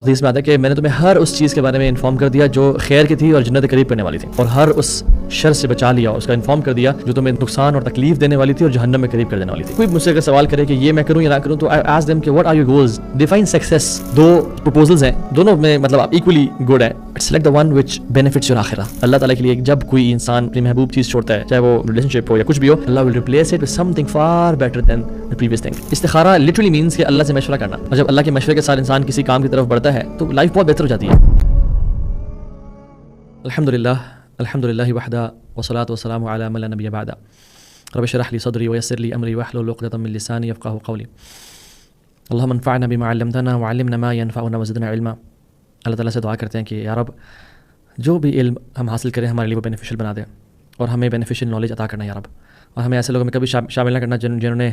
حدیث میں آتا ہے کہ میں نے تمہیں ہر اس چیز کے بارے میں انفارم کر دیا جو خیر کی تھی اور جنت قریب کرنے والی تھی، اور ہر اس شر سے بچا لیا، اس کا انفارم کر دیا جو تمہیں نقصان اور تکلیف دینے والی تھی اور جہنم میں قریب کر دینے والی تھی۔ کوئی مجھ سے اگر سوال کرے کہ یہ میں کروں یا نہ کروں تو I ask them کہ what are your goals, define success۔ دو پروپوزلز ہیں، دونوں میں مطلب آپ ایکولی گڈ ہیں، select the one which benefits your آخرہ۔ اللہ تعالیٰ کے لیے جب کوئی انسان اپنی محبوب چیز چھوڑتا ہے، چاہے وہ ریلیشن شپ ہو یا کچھ بھی ہو، اللہ will replace it with something far better than the previous thing۔ استخارہ literally means کہ اللہ سے مشورہ کرنا، اور جب اللہ کے مشورے کے ساتھ انسان کسی کام کی طرف بڑھتا ہے تو لائف بہت بہتر ہو جاتی ہے۔ الحمدللہ وحدہ والصلاۃ والسلام علی من لا نبی بعدہ، رب اشرح لی صدری ویسر لی امری واحلل عقدۃ من لسانی یفقہوا قولی، اللہم انفعنا بما علمتنا وعلمنا ما ینفعنا وزدنا علما۔ اللہ تعالیٰ سے دعا کرتے ہیں کہ یا رب جو بھی علم ہم حاصل کریں ہمارے لیے وہ بینیفیشیل بنا دے، اور ہمیں بینیفیشیل نالج عطا کرنا یا رب، اور ہمیں ایسے لوگوں میں کبھی شامل نہ کرنا جنہوں نے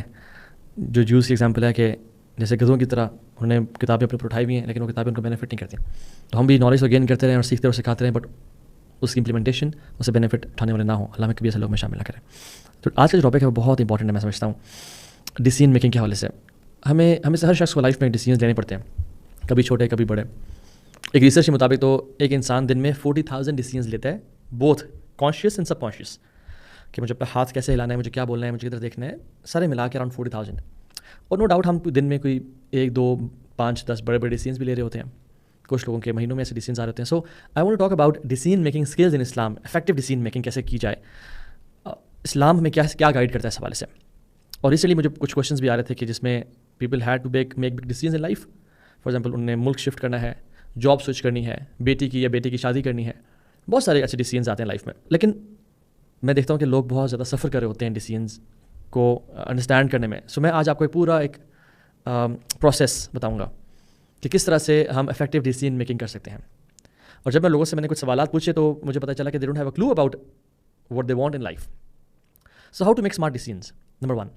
جو جوز کی ایگزامپل ہے کہ جیسے گدھوں کی طرح انہوں نے کتابیں اپنے پر اٹھائی ہوئی ہیں لیکن وہ کتابیں ان کو بینیفٹ نہیں کرتی۔ تو ہم بھی نالج کو گین کرتے رہیں اور سیکھتے اور سکھاتے رہیں، بٹ اس کی امپلیمنٹیشن اسے بینیفٹ اٹھانے والے نہ ہوں۔ اللہ میں کبھی ایسے لوگ میں شامل نہ کریں۔ تو آج کا جو ٹاپک ہے وہ بہت امپورٹنٹ ہے، میں سمجھتا ہوں ڈیسیژن میکنگ کے حوالے سے۔ ہمیں سے ہر شخص کو لائف میں ڈیسیژنز لینے پڑتے ہیں، کبھی چھوٹے کبھی بڑے۔ ایک ریسرچ کے مطابق تو ایک انسان دن میں 40,000 ڈیسیژنز لیتا ہے، both conscious and sub conscious, کہ مجھے اپنا ہاتھ کیسے ہلانا ہے، مجھے کیا بولنا ہے، مجھے کدھر دیکھنا ہے، سارے ملا کے اراؤنڈ 40,000۔ اور نو ڈاؤٹ ہم دن میں کوئی 1 2 5 10 بڑے ڈیسیژنز بھی لے رہے ہوتے ہیں، کچھ لوگوں کے مہینوں میں ایسے ڈیسیژنز آ رہے ہوتے ہیں۔ So I want to talk about decision making skills in Islam, effective decision making کیسے کی جائے، اسلام ہمیں کیا گائیڈ کرتا ہے اس حوالے سے۔ اور اس لیے مجھے کچھ کوشچنز بھی آ رہے تھے کہ جس میں people had to make big decisions in life. For example انہوں نے ملک شفٹ کرنا ہے، جاب سوئچ کرنی ہے، بیٹی کی یا بیٹے کی شادی کرنی ہے، بہت سارے ایسے ڈیسیژنز آتے ہیں لائف میں۔ لیکن میں دیکھتا ہوں کہ لوگ بہت زیادہ سفر کر رہے ہوتے ہیں ڈیسیژنز کو انڈرسٹینڈ کرنے میں۔ سو میں آج آپ کو پورا ایک پروسیس بتاؤں گا کہ کس طرح سے ہم افیکٹو ڈیسیژن میکنگ کر سکتے ہیں۔ اور جب میں لوگوں سے میں نے کچھ سوالات پوچھے تو مجھے پتہ چلا کہ they don't have a clue about what they want in life. So how to make smart decisions. Number 1،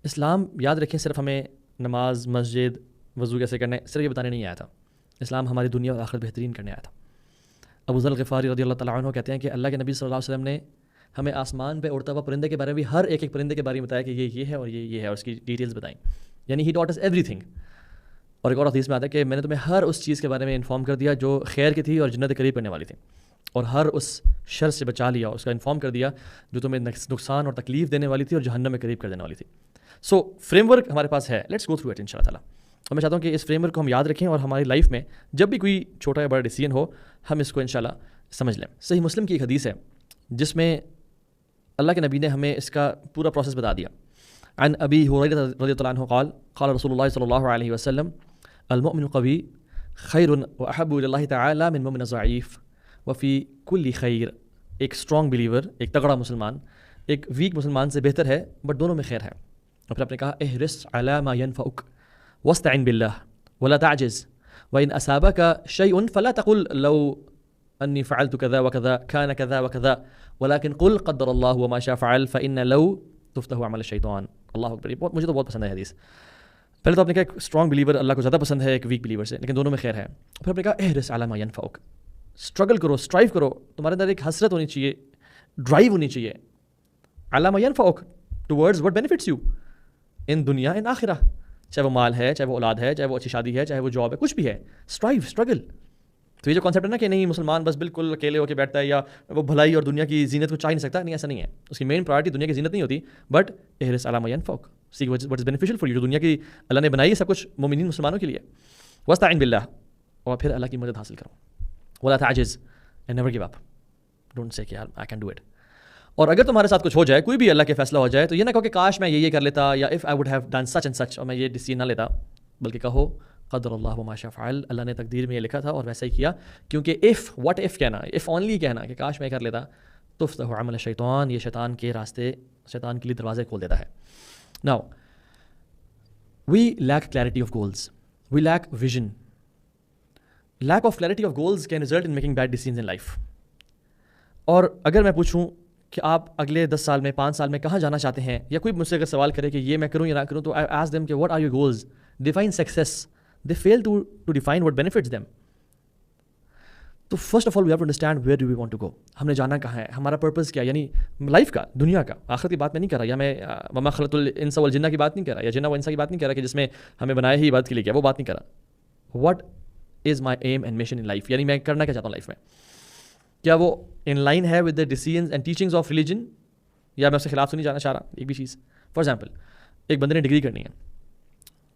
اسلام یاد رکھیں صرف ہمیں نماز، مسجد، وضو کیسے کرنا ہے صرف یہ بتانے نہیں آیا تھا، اسلام ہماری دنیا اور آخرت بہترین کرنے آیا تھا۔ ابو ذر الغفاری رضی اللہ تعالیٰ عنہ کہتے ہیں کہ اللہ کے نبی صلی اللہ علیہ وسلم نے ہمیں آسمان پہ اڑتا ہوا پرندے کے بارے میں بھی ہر ایک پرندے کے بارے میں بتایا کہ یہ ہے اور یہ ہے، اور اس کی ڈیٹیلز بتائیں، یعنی ہی ٹاٹ اس ایوری تھنگ۔ اور ایک اور حدیث میں آتا ہے کہ میں نے تمہیں ہر اس چیز کے بارے میں انفارم کر دیا جو خیر کی تھی اور جنت قریب کرنے والی تھی، اور ہر اس شر سے بچا لیا، اس کا انفارم کر دیا جو تمہیں نقصان اور تکلیف دینے والی تھی اور جہنم میں قریب کر دینے والی تھی۔ سو فریم ورک ہمارے پاس ہے، let's go through it in شاء اللہ تعالیٰ۔ اور میں چاہتا ہوں کہ اس فریم ورک کو ہم یاد رکھیں اور ہماری لائف میں جب بھی کوئی چھوٹا یا بڑا ڈیسیژن ہو ہم اس کو انشاءاللہ سمجھ لیں۔ صحیح مسلم کی ایک حدیث ہے جس میں اللہ کے نبی نے ہمیں اس کا پورا پروسیس بتا دیا۔ عن ابی ہریرہ رضی اللہ عنہ قال قال رسول اللہ صلی اللہ علیہ وسلم المؤمن القوی خیر واحب الی اللہ تعالی من مؤمن ضعیف وفی کل خیر۔ ایک اسٹرانگ بلیور، ایک تگڑا مسلمان ایک ویک مسلمان سے بہتر ہے، بٹ دونوں میں خیر ہے۔ اور پھر آپ نے کہا احرص علی ما ینفعک واستعن باللہ ولا تعجز وان اصابک شیء فلا تقل لو انی فعلت کذا وکذا کان کذا وکذا ولکن قل قدر اللہ وما شاء فعل فان لو تفتح عمل الشیطان۔ اللہ اکبر، مجھے تو بہت پسند ہے حدیث۔ پہلے تو آپ نے کہا ایک اسٹرانگ بلیور اللہ کو زیادہ پسند ہے ایک ویک بلیور سے، لیکن دونوں میں خیر ہے۔ پھر آپ نے کہا احرص علی ما ینفعک، اسٹرگل کرو، اسٹرائیو کرو، تمہارے اندر ایک حسرت ہونی چاہیے، ڈرائیو ہونی چاہیے، علی ما ینفعک towards what benefits you in دنیا ان آخرہ، چاہے وہ مال ہے، چاہے وہ اولاد ہے، چاہے وہ اچھی شادی ہے، چاہے وہ جاب ہے، کچھ بھی ہے، اسٹرائیو، اسٹرگل۔ تو یہ جو کانسیپٹ ہے نا کہ نہیں مسلمان بس بالکل اکیلے ہو کے بیٹھتا ہے یا وہ بھلائی اور دنیا کی زینت کو چاہ نہیں سکتا، نہیں ایسا نہیں ہے۔ اس کی مین پرائرٹی دنیا کی زینت نہیں ہوتی، بٹ احرص علی ما ینفعک، seek what is beneficial for you, جو دنیا کی اللہ نے بنائی ہے سب کچھ مومنین مسلمانوں کے لیے۔ واستعن باللہ، اور پھر اللہ کی مدد حاصل کرو۔ ولا تعجز and never give up, don't say کہ یار آئی کین ڈو اٹ۔ اور اگر تمہارے ساتھ کچھ ہو جائے، کوئی بھی اللہ کے فیصلہ ہو جائے، تو یہ نہ کہو کہ کاش میں یہ کر لیتا یا if I would have done such and such, اور میں یہ ڈیسیژن نہ لیتا، بلکہ کہو قدر اللہ وما شاء فعل، اللہ نے تقدیر میں یہ لکھا تھا اور ویسا ہی کیا۔ کیونکہ اف واٹ اف کہنا، اف اونلی کہنا کہ کاش میں کر لیتا، تفتح عمل الشیطان، یہ شیطان کے راستے، شیطان کے لیے دروازے کھول دیتا ہے۔ Now we lack clarity of goals, we lack vision. Lack of clarity of goals can result in making bad decisions in life. اور اگر میں پوچھوں کہ آپ اگلے 10 سال میں 5 سال میں کہاں جانا چاہتے ہیں، یا کوئی مجھ سے اگر سوال کرے کہ یہ میں کروں یا نہ کروں، تو I ask them کہ what are your goals, define success, they fail to define what benefits them۔ تو first of all we have to understand where do we want to go, ہم نے جانا کہاں ہے، ہمارا پرپز کیا، یعنی لائف کا، دنیا کا، آخرت کی بات میں نہیں کر رہا، یا میں وما خلقت الانس والجن کی بات نہیں کر رہا، یا جن و انسا کی بات نہیں کر رہا کہ جس میں ہمیں بنایا ہی عبادت کے لیے کیا، وہ بات نہیں کر رہا۔ What is my aim and mission in life, یعنی میں کرنا کیا چاہتا ہوں لائف میں, کیا وہ ان لائن ہے with the decisions and teachings of religion, یا میں اس کے خلاف تو نہیں جانا چاہ رہا ایک بھی چیز. فار ایگزامپل, ایک بندے نے ڈگری کرنی ہے,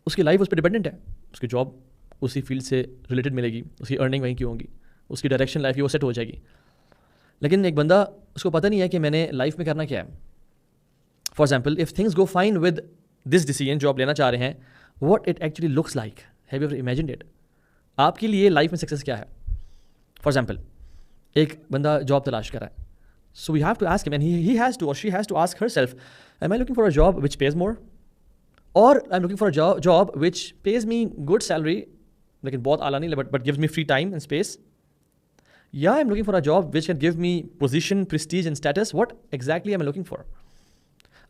اس کی لائف اس پہ ڈپینڈنٹ ہے, اس کی جاب اسی فیلڈ سے ریلیٹڈ ملے گی, اس کی ارننگ وہیں کی ہوں گی, اس کی ڈائریکشن لائف کی وہ سیٹ ہو جائے گی. لیکن ایک بندہ اس کو پتہ نہیں ہے کہ میں نے لائف میں کرنا کیا ہے. For example, if things go fine with this decision جو آپ لینا چاہ رہے ہیں, what it actually looks like, have you ever imagined it, آپ کے لیے لائف میں سکسیس کیا ہے. فار ایگزامپل, ایک بندہ جاب تلاش کر رہا ہے, so we have to ask him, and he has to or she has to ask herself, am I looking for a job which pays more, or I am looking for a job which pays me good salary لیکن بہت اعلیٰ نہیں, but gives me free time and space, یا I am looking for a job which can give me position, prestige and status, what exactly I am looking for.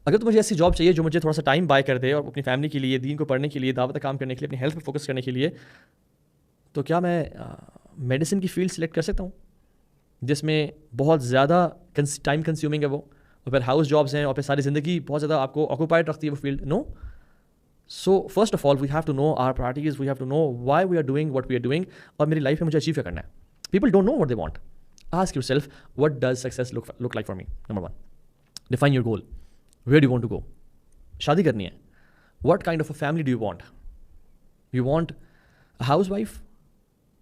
اگر تو مجھے ایسی job چاہیے جو مجھے تھوڑا سا ٹائم بائی کر دے اور اپنی فیملی کے لیے, دین کو پڑھنے کے لیے, دعوت کام کرنے کے لیے, اپنی ہیلتھ پہ فوکس کرنے کے لیے, تو کیا میں میڈیسن کی فیلڈ سلیکٹ کر سکتا ہوں جس میں بہت زیادہ ٹائم کنزیومنگ ہے وہ, اور پھر ہاؤس جابس ہیں, اور پھر ساری زندگی بہت زیادہ آپ کو آکوپائڈ رکھتی ہے وہ field? No. So first of all we have to know our priorities, we have to know why we are doing what we are doing, اور میری لائف میں مجھے اچیو کیا کرنا ہے. People don't know what they want. Ask yourself, what does success look like for me. Number 1, define your goal, where do you want to go. شادی کرنی ہے, what kind of a family do you want. You want a house wife,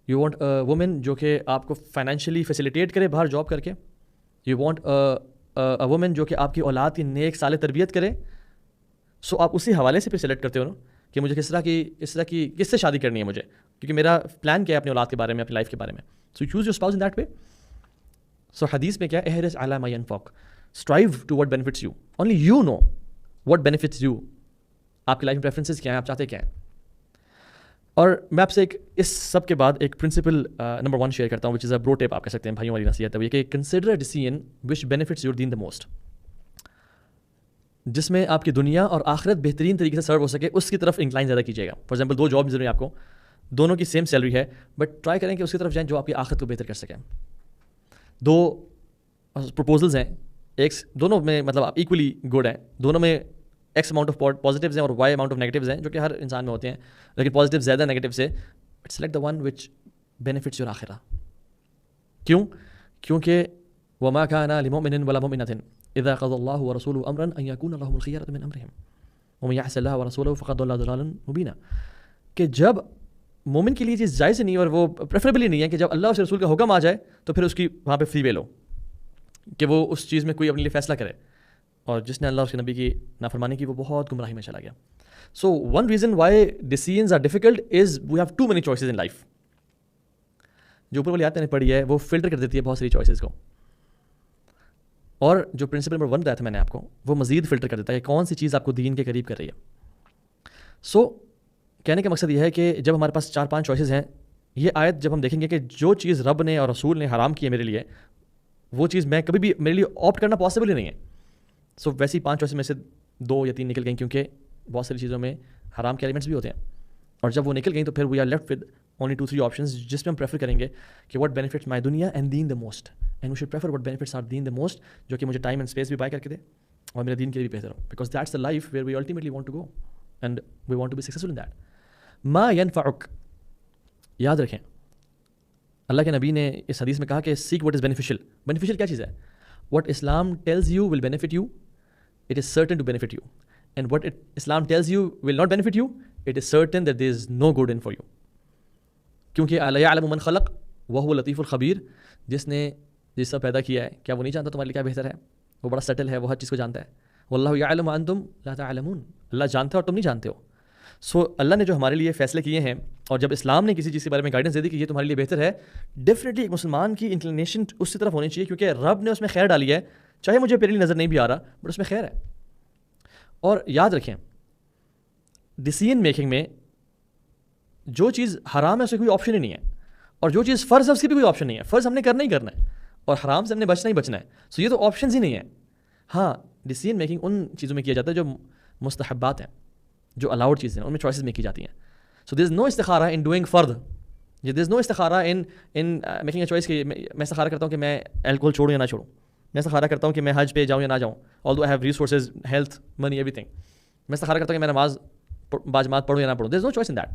you want a woman جو کہ آپ کو financially facilitate کرے باہر job کر کے, یو وانٹ اے وومن جو کہ آپ کی اولاد کی نیک صالح تربیت کرے. سو آپ اسی حوالے سے پھر سلیکٹ کرتے ہو نا کہ مجھے کس طرح کی کس سے شادی کرنی ہے مجھے, کیونکہ میرا پلان کیا ہے اپنی اولاد کے بارے میں, اپنی لائف کے بارے میں. So choose your spouse in that way. So حدیث میں کیا ہے, احرص علی ما ینفعک, strive to what benefits you, only you know what benefits you. آپ کی لائف میں پریفرنسز کیا ہیں, آپ چاہتے کیا ہیں. اور میں آپ سے اس سب کے بعد ایک پرنسپل نمبر 1 شیئر کرتا ہوں, وچ از اے برو ٹیپ آپ کہہ سکتے ہیں, بھائیوں والی نصیحت ہے, وہ یہ کہ consider a decision which benefits your دین دا موسٹ, جس میں آپ کی دنیا اور آخرت بہترین طریقے سے سرو ہو سکے, اس کی طرف انکلائن زیادہ کیجیے گا. فار ایگزامپل, 2 جاب ضروری آپ کو, دونوں کی سیم سیلری ہے, بٹ ٹرائی کریں کہ اس کی طرف جائیں جو آپ کی آخرت کو بہتر کر سکیں. 2 پروپوزلز ہیں, ایک دونوں میں مطلب آپ ایکولی گڈ ہیں, دونوں میں ایکس اماؤنٹ آف پازیٹیوز ہیں اور وائی اماؤنٹ آف نیگیٹیوز ہیں, جو کہ ہر انسان میں ہوتے ہیں, لیکن پازیٹیو زیادہ نیگیٹیو سے. But select the one which benefits your آخرہ. کیوں؟ کیونکہ وما کان لمؤمن ولا مؤمنۃ اذا قضى الله ورسوله امرا ان يكون لهم الخيرة من امرهم ومن يعص الله ورسوله فقد ضل ضلالا مبينا. کہ جب مومن کے لیے چیز جائز نہیں اور وہ پریفریبلی نہیں ہے کہ جب اللہ اور رسول کا حکم آ جائے تو پھر اس کی وہاں پہ فری ویل ہو کہ وہ اس چیز میں کوئی اپنے لیے فیصلہ کرے, اور جس نے اللہ اور اس کے نبی کی نافرمانی کی وہ بہت گمراہی میں چلا گیا. So one reason why decisions are difficult is we have too many choices in life. جو اوپر والی آیت میں نے پڑھی ہے وہ فلٹر کر دیتی ہے بہت ساری چوائسیز کو, اور جو پرنسپل نمبر 1 بتایا تھا میں نے آپ کو, وہ مزید فلٹر کر دیتا ہے کہ کون سی چیز آپ کو دین کے قریب کر رہی ہے. سو کہنے کا مقصد یہ ہے کہ جب ہمارے پاس 4-5 چوائسیز ہیں, یہ آیت جب ہم دیکھیں گے کہ جو چیز رب نے اور رسول نے حرام کی ہے میرے لیے, وہ چیز میں کبھی بھی میرے لیے آپٹ کرنا پاسبل ہی نہیں ہے. سو ویسی 5 چوائسیز میں سے 2 یا 3 نکل گئیں, کیونکہ بہت ساری چیزوں میں حرام کے ایلیمنٹس بھی ہوتے ہیں, اور جب وہ نکل گئیں تو پھر we are left with only 2-3 options, جس میں ہم پریفر کریں گے کہ وٹ بینیفٹس مائی دنیا اینڈ دین the most, and we should prefer what benefits our دین دا موسٹ, جو کہ مجھے ٹائم اینڈ اسپیس بھی بائی کر کے دے اور میرے دین کے لیے بھی بہتر ہو, because that's the life where we ultimately want to go and we want to be successful in that. ما ینفعک, یاد رکھیں اللہ کے نبی نے اس حدیث میں کہا کہ سیک وٹ از بینیفیشیل. بینیفیشیل کیا چیز ہے؟ What Islam tells you will benefit you, it is certain to benefit you, and what Islam tells you will not benefit you, it is certain that there is no good in for you. کیونکہ الا یعلم من خلق وهو اللطیف الخبیر, جس نے جس سے پیدا کیا ہے کیا وہ نہیں جانتا تمہارے لیے کیا بہتر ہے؟ وہ بڑا سٹل ہے, وہ ہر چیز کو جانتا ہے. واللہ یعلم وانتم لا تعلمون, اللہ جانتا ہے اور تم نہیں جانتے ہو. سو اللہ نے جو ہمارے لیے فیصلے کیے ہیں, اور جب اسلام نے کسی چیز کے بارے میں گائیڈنس دے دی کہ یہ تمہارے لیے بہتر ہے, ڈیفینیٹلی ایک مسلمان کی انکلینیشن اس کی طرف ہونی چاہیے, کیونکہ رب نے اس میں خیر ڈالی ہے, چاہے مجھے پہلے نظر نہیں بھی آ رہا, بٹ اس میں خیر ہے. اور یاد رکھیں ڈیسیژن میکنگ میں جو چیز حرام ہے اس میں کوئی آپشن ہی نہیں ہے, اور جو چیز فرض ہے اس کی بھی کوئی آپشن نہیں ہے. فرض ہم نے کرنا ہی کرنا ہے, اور حرام سے ہم نے بچنا ہی بچنا ہے. سو یہ تو آپشنز ہی نہیں ہیں. ہاں, ڈیسیژن میکنگ ان چیزوں میں کیا جاتا ہے جو مستحبات ہیں, جو الاؤڈ چیزیں ہیں, ان میں چوائسیز میں کی جاتی ہیں. سو دیر از نو استخارہ ان ڈوئنگ فرض, دیر از نو استخارہ ان میکنگ اے چوائس کہ میں استخارہ کرتا ہوں کہ میں الکوہول چھوڑوں یا نہ چھوڑوں, میں استخارہ کرتا ہوں کہ میں حج پہ جاؤں یا نہ جاؤں, although I have resources, health, money, everything. میں استخارہ کرتا ہوں کہ میں نماز باجماعت پڑھوں یا نہ پڑھوں. there is no choice in that.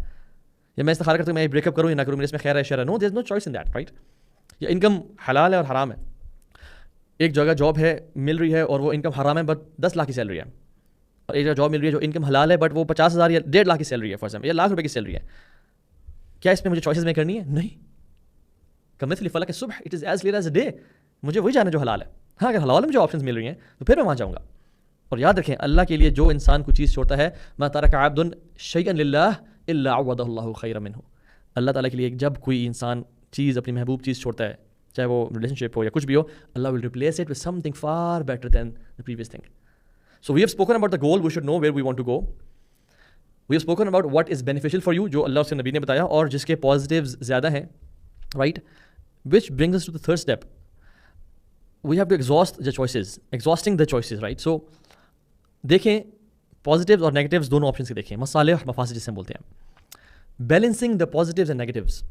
یا میں استخارہ کرتا ہوں میں بریک اپ کروں یا نہ کروں, میرے اس میں خیر ہے شر ہے. No, there is no choice in that, right. یا انکم حلال ہے اور حرام ہے. ایک جگہ جاب ہے مل رہی ہے اور وہ انکم حرام ہے بٹ 10 لاکھ کی سیلری ہے, اور ایک جگہ جاب مل رہی ہے جو انکم حلال ہے بٹ وہ 50,000 یا 1.5 لاکھ کی سیلری ہے فار ایگزامپل, یا لاکھ روپے کی سیلری ہے. کیا اس میں مجھے چوائسز میں کرنی ہے؟ نہیں. کمثل فلق الصبح, it is as clear as a day. مجھے وہی جانا جو حلال ہے. ہاں اگر حلال میں مجھے آپشنز مل رہی ہیں تو پھر میں وہاں جاؤں گا. اور یاد رکھیں اللہ کے لیے جو انسان کو چیز چھوڑتا ہے, ما ترک عبد شیئا للہ الا عوضہ اللہ خیرا منہ. اللہ تعالیٰ کے لیے جب کوئی انسان چیز اپنی محبوب چیز چھوڑتا ہے, چاہے وہ ریلیشن شپ ہو یا کچھ بھی ہو, Allah will replace it with something far better than the previous thing. So we have spoken about the goal, we should know where we want to go. We have spoken about what is beneficial for you, جو اللہ اس کے نبی نے بتایا اور جس کے positives زیادہ ہیں, right. Which brings us to the third step, we have to exhaust the choices, exhausting the choices, right. So دیکھیں پازیٹیوز اور نیگیٹیوز دونوں آپشنس کے دیکھیں, مصالح اور مفاسد جسے ہم بولتے ہیں. Balancing the positives and negatives.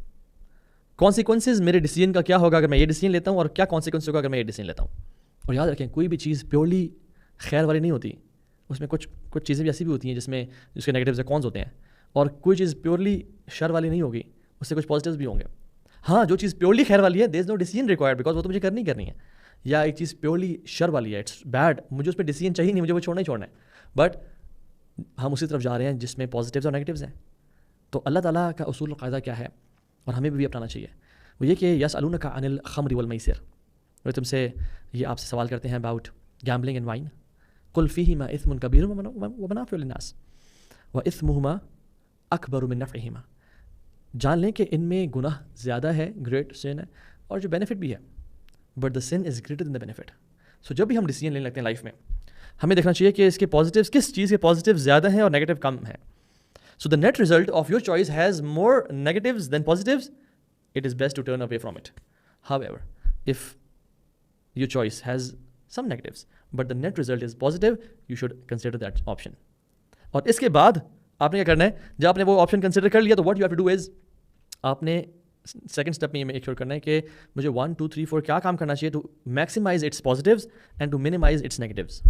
Consequences میرے ڈیسیجن کا کیا ہوگا اگر میں یہ ڈیسیجن لیتا ہوں, اور کیا کانسیکوینس ہوگا اگر میں یہ ڈیسیجن لیتا ہوں. اور یاد رکھیں کوئی بھی چیز پیورلی خیر والی نہیں ہوتی, اس میں کچھ چیزیں بھی ایسی بھی ہوتی ہیں جس کے نیگیٹیوز کونس ہوتے ہیں, اور کوئی چیز پیورلی شر والی نہیں ہوگی, اس سے کچھ پازیٹیوز بھی ہوں گے. ہاں جو چیز پیورلی خیر والی ہے, دیر is know decision required because وہ تو مجھے کرنی ہے. یا ایک چیز پیورلی شر والی ہے, اٹس بیڈ, مجھے اس پہ ڈیسیجن چاہیے نہیں, مجھے وہ چھوڑنا ہی چھوڑنا ہے, بٹ ہم اسی طرف جا رہے ہیں جس میں پازیٹیوز اور نیگیٹیوز ہیں. تو اللہ تعالیٰ کا اصول و قاعدہ کیا ہے اور ہمیں بھی اپنانا چاہیے, وہ یہ کہ یسألونک عن الخمر والمیسر, وہ تم سے یہ آپ سے سوال کرتے ہیں اباؤٹ گیمبلنگ اینڈ وائن. قل فیہما اثم کبیر ومنافع للناس واثمہما اکبر من نفعہما. جان لیں کہ ان میں گناہ زیادہ ہے, گریٹ سن ہے, اور جو بینیفٹ بھی ہے, but the sin is greater than the benefit. So جب بھی ہم ڈیسیجن لینے لگتے ہیں لائف میں, ہمیں دیکھنا چاہیے کہ اس کے پازیٹیوز, کس چیز کے پازیٹیو زیادہ ہیں اور نیگیٹیو کم ہیں. So the net result of your choice has more negatives than positives. It is best to turn away from it. However, if your choice has some negatives, but the net result is positive, you should consider that option. اور اس کے بعد آپ نے کیا کرنا ہے, جب آپ نے وہ آپشن کنسیڈر کر لیا تو what you have to do is, آپ نے سیکنڈ اسٹیپ میں یہ میک شیور کرنا ہے کہ مجھے 1 2 3 4 کیا کام کرنا چاہیے to maximize its positives and to minimize its negatives.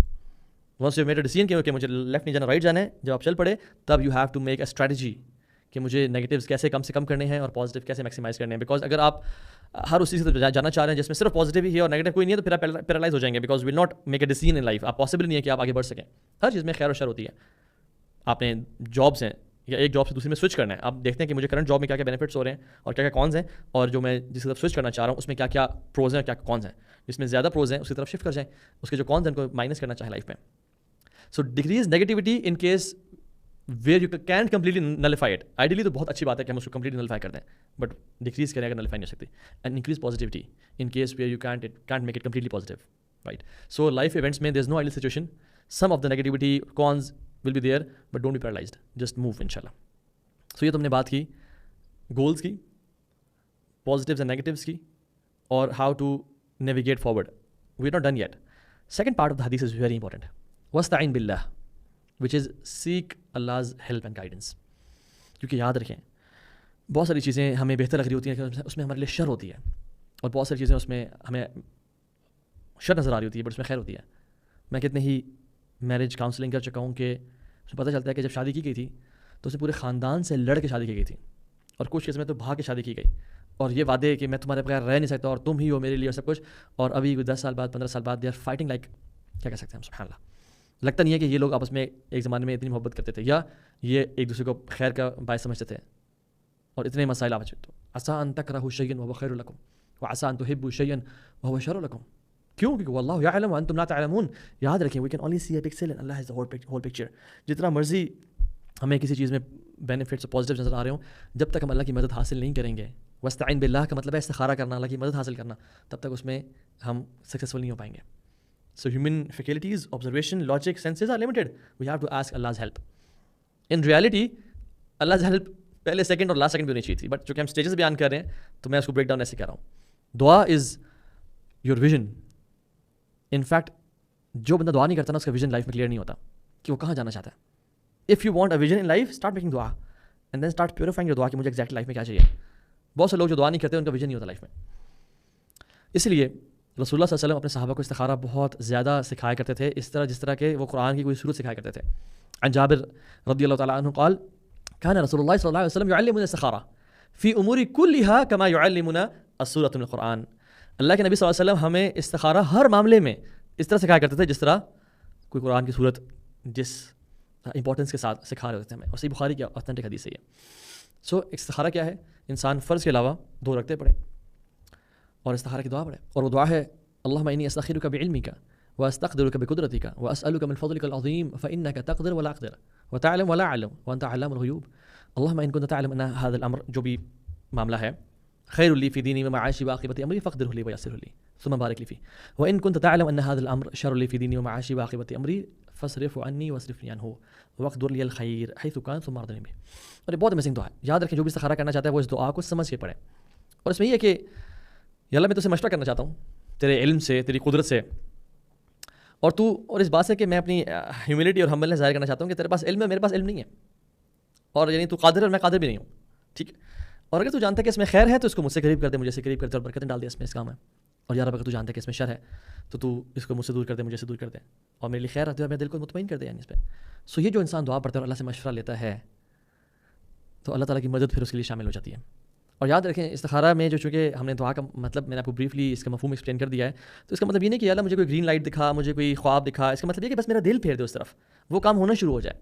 Once you made a decision کہ مجھے لیفٹ نہیں جانا, رائٹ جانا ہے, جب آپ چل پڑے تب you have to make a strategy کہ مجھے نیگیٹیوز کیسے کم سے کم کرنے ہیں اور پازیٹیو کیسے میکسیمائز کرنے ہیں. بیکاز اگر آپ ہر اسی سے جانا چاہ رہے ہیں جس میں صرف پازیٹیو ہی ہے اور نیگیٹیو کوئی نہیں ہے, تو پھر آپ پیرالائز ہو جائیں گے, because will not make a decision in life. آپ پاسبل نہیں ہے کہ آپ آگے بڑھ سکیں. ہر چیز میں خیر و شر ہوتی ہے. آپ نے جابس ہیں یا ایک جاب سے دوسری میں سوئچ کرنا ہے, آپ دیکھتے ہیں کہ مجھے کرنٹ جاب میں کیا کیا بینیفٹس ہو رہے ہیں اور کیا کیا کونس ہیں, اور جو میں جس کی طرف سوئچ کرنا چاہ رہا ہوں اس میں کیا کیا پروز ہیں اور کیا کونس ہیں. جس میں زیادہ پروز ہیں اس کی طرف شفٹ کر جائیں, اس کے جو کونس ہیں ان کو مائنس کرنا چاہیں لائف میں. So decrease negativity in case where you can't completely nullify it. Ideally تو بہت اچھی بات ہے کہ ہم اس کو completely nullify کر دیں, but decrease کریں اگر nullify نہیں ہو سکتی. And increase positivity in case where you can't make it completely positive, right? So life events میں there's no ideal situation. Some of the negativity cons will be there, but don't be paralyzed. Just move inshallah. So یہ تو ہم نے بات کی goals کی, positives and negatives کی, اور how to navigate forward. We're not done yet. Second part of the hadith is very important. وَاسْتَعِن بِاللَّهِ, which is seek Allah's help and guidance. کیونکہ یاد رکھیں بہت ساری چیزیں ہمیں بہتر لگ رہی ہوتی ہیں کہ اس میں ہمارے لیے شر ہوتی ہے, اور بہت ساری چیزیں اس میں ہمیں شر نظر آ رہی ہوتی ہے بٹ اس میں خیر ہوتی ہے. میں کتنے ہی میرج کاؤنسلنگ کر چکا ہوں کہ اس میں پتہ چلتا ہے کہ جب شادی کی گئی تھی تو اسے پورے خاندان سے لڑ کے شادی کی گئی تھی, اور کچھ کیس میں تو بھاگ کے شادی کی گئی, اور یہ وعدے کہ میں تمہارے بغیر رہ نہیں سکتا اور تم ہی ہو میرے لیے اور سب کچھ, اور ابھی 10 سال بعد 15 سال بعد دے آر فائٹنگ لائک, کیا کہہ سکتے ہیں ہم, سبحان اللہ. لگتا نہیں ہے کہ یہ لوگ آپس میں ایک زمانے میں اتنی محبت کرتے تھے یا یہ ایک دوسرے کو خیر کا باعث سمجھتے تھے, اور اتنے مسائل آپس میں. تو عسیٰ ان تکرہوا شیئا وہو خیر لکم وعسیٰ ان تحبوا شیئا وہو شر لکم. کیوں؟ کیونکہ واللہ یعلم وانتم لا تعلمون. یاد رکھیں we can only see a pixel and Allah has the whole picture. جتنا مرضی ہمیں کسی چیز میں بینیفٹس اور پازیٹیو نظر آ رہے ہوں, جب تک ہم اللہ کی مدد حاصل نہیں کریں گے, واستعین باللہ کا مطلب ہے استخارہ کرنا, اللہ کی مدد حاصل کرنا, تب تک اس میں ہم سکسیزفل نہیں ہو پائیں گے. So human faculties, observation, logic, senses are limited. We have to ask Allah's help. In reality, Allah's help پہلے سیکنڈ اور لاسٹ سیکنڈ بھی ہونی چاہیے تھی, بٹ چونکہ ہم اسٹیجز بیان کر رہے ہیں تو میں اس کو بریک ڈاؤن ایسے کر رہا ہوں. دعا is your vision. In fact جو بندہ دعا نہیں کرتا نا, اس کا ویژن لائف میں کلیئر نہیں ہوتا کہ وہ کہاں جانا چاہتا ہے. If you want a vision in life, start making دعا and then start purifying your دعا کہ مجھے ایگزیکٹ لائف میں کیا چاہیے. بہت سے لوگ جو دعا نہیں کرتے ان کا ویژن نہیں ہوتا لائف میں. اس لیے رسول اللہ صلی اللہ علیہ وسلم اپنے صحابہ کو استخارہ بہت زیادہ سکھایا کرتے تھے, اس طرح جس طرح کہ وہ قرآن کی کوئی صورت سکھایا کرتے تھے. عن جابر رضی اللہ تعالیٰ عنہ قال كان رسول الله صلى الله عليه وسلم يعلمنا الاستخارة في أمور كلها كما يعلمنا السورة من القرآن. اللہ کے نبی صلی اللہ علیہ وسلم ہمیں استخارہ ہر معاملے میں اس طرح سکھایا کرتے تھے جس طرح کوئی قرآن کی صورت جس امپورٹنس کے ساتھ سکھا رہے ہوتے ہیں ہمیں. اور صحیح بخاری کی اوتھینٹک حدیث ہے یہ. سو استخارہ کیا ہے؟ انسان فرض کے علاوہ 2 رکعتیں پڑھے اور استخارہ کی دعا پڑھے, اور وہ دعا ہے اللہم انی استخیرک بعلمک واستقدرک بقدرتک واسألک من فضلک العظیم فانک تقدر ولا اقدر وتعلم ولا اعلم وانت علام الغیوب. اللہم ان کنت تعلم ان هذا الامر, جو بھی معاملہ ہے, خیر لی فی دینی ومعاشی وعاقبۃ امری فاقدرہ لی ویسرہ لی ثم بارک لی فیہ وان کنت تعلم ان هذا الامر شر لی فی دینی ومعاشی وعاقبۃ امری فاصرف عنی واصرفنی عنہ واقدر لی الخیر حیث کان ثم ارضنی بہ. اور یہ بہت امیزنگ دعا ہے, یاد رکھیں جو بھی استخارہ کرنا چاہتا ہے وہ اس دعا کو سمجھ کے پڑھے. اور اس میں یہ ہے کہ یا اللہ میں تو سے مشورہ کرنا چاہتا ہوں تیرے علم سے, تیری قدرت سے, اور اس بات سے کہ میں اپنی ہیوملٹی اور ہمبلنس ظاہر کرنا چاہتا ہوں کہ تیرے پاس علم ہے, میرے پاس علم نہیں ہے, اور یعنی تو قادر ہے اور میں قادر بھی نہیں ہوں, ٹھیک. اور اگر تو جانتا ہے کہ اس میں خیر ہے تو اس کو مجھ سے قریب کر دے, مجھے سے قریب کر دے اور برکتیں ڈال دے اس میں, اس کام ہے. اور یار اگر تو جانتا ہے کہ اس میں شر ہے تو اس کو مجھ سے دور کر دے, مجھے سے دور کر دے, اور میرے لیے خیر آتی ہے اور میرے دل کو مطمئن کر دے یعنی اس پہ. سو یہ جو انسان دعا پڑھتا ہے اور اللہ سے مشورہ لیتا ہے تو اللہ تعالیٰ کی مدد پھر اس کے لیے شامل ہو جاتی ہے. اور یاد رکھیں استخارہ میں جو چونکہ ہم نے دعا کا مطلب میں نے آپ کو بریفلی اس کا مفہوم ایکسپلین کر دیا ہے, تو اس کا مطلب یہ نہیں کہ اللہ مجھے کوئی گرین لائٹ دکھا, مجھے کوئی خواب دکھا. اس کا مطلب یہ کہ بس میرا دل پھیر دے اس طرف, وہ کام ہونا شروع ہو جائے.